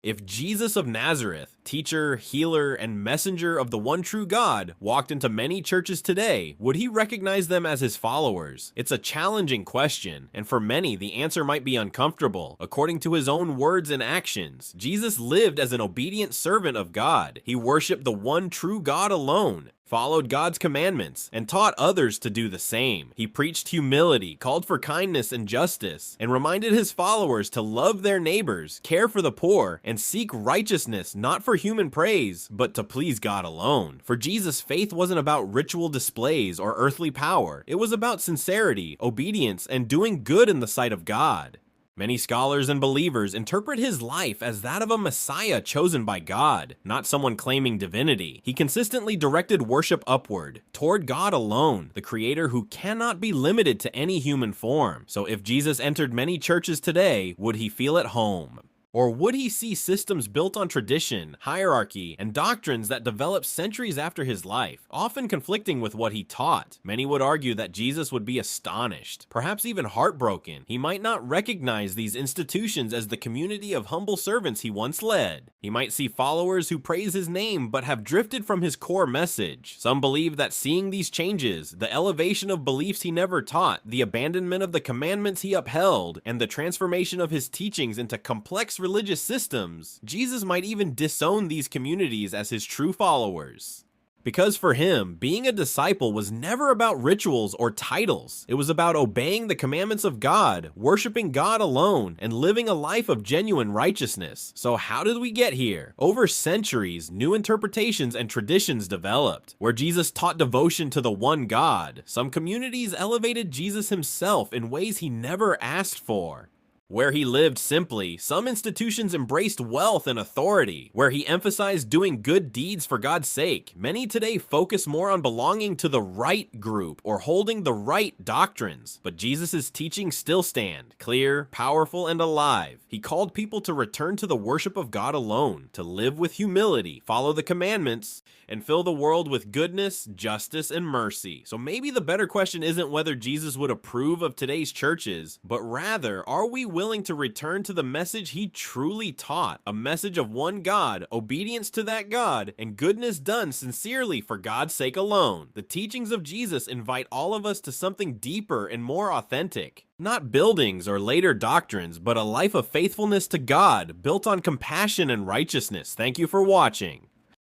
If Jesus of Nazareth, teacher, healer, and messenger of the one true God, walked into many churches today, would he recognize them as his followers? It's a challenging question, and for many, the answer might be uncomfortable. According to his own words and actions, Jesus lived as an obedient servant of God. He worshiped the one true God alone, followed God's commandments, and taught others to do the same. He preached humility, called for kindness and justice, and reminded his followers to love their neighbors, care for the poor, and seek righteousness not for human praise, but to please God alone. For Jesus, faith wasn't about ritual displays or earthly power. It was about sincerity, obedience, and doing good in the sight of God. Many scholars and believers interpret his life as that of a Messiah chosen by God, not someone claiming divinity. He consistently directed worship upward, toward God alone, the Creator who cannot be limited to any human form. So if Jesus entered many churches today, would he feel at home? Or would he see systems built on tradition, hierarchy, and doctrines that developed centuries after his life, often conflicting with what he taught? Many would argue that Jesus would be astonished, perhaps even heartbroken. He might not recognize these institutions as the community of humble servants he once led. He might see followers who praise his name but have drifted from his core message. Some believe that seeing these changes, the elevation of beliefs he never taught, the abandonment of the commandments he upheld, and the transformation of his teachings into complex religious systems, Jesus might even disown these communities as his true followers. Because for him, being a disciple was never about rituals or titles. It was about obeying the commandments of God, worshiping God alone, and living a life of genuine righteousness. So how did we get here? Over centuries, new interpretations and traditions developed, where Jesus taught devotion to the one God. Some communities elevated Jesus himself in ways he never asked for. Where he lived simply, some institutions embraced wealth and authority. Where he emphasized doing good deeds for God's sake, many today focus more on belonging to the right group or holding the right doctrines. But Jesus' teachings still stand, clear, powerful, and alive. He called people to return to the worship of God alone, to live with humility, follow the commandments, and fill the world with goodness, justice, and mercy. So maybe the better question isn't whether Jesus would approve of today's churches, but rather, are we willing to return to the message he truly taught? A message of one God, obedience to that God, and goodness done sincerely for God's sake alone. The teachings of Jesus invite all of us to something deeper and more authentic. Not buildings or later doctrines, but a life of faithfulness to God, built on compassion and righteousness. Thank you for watching.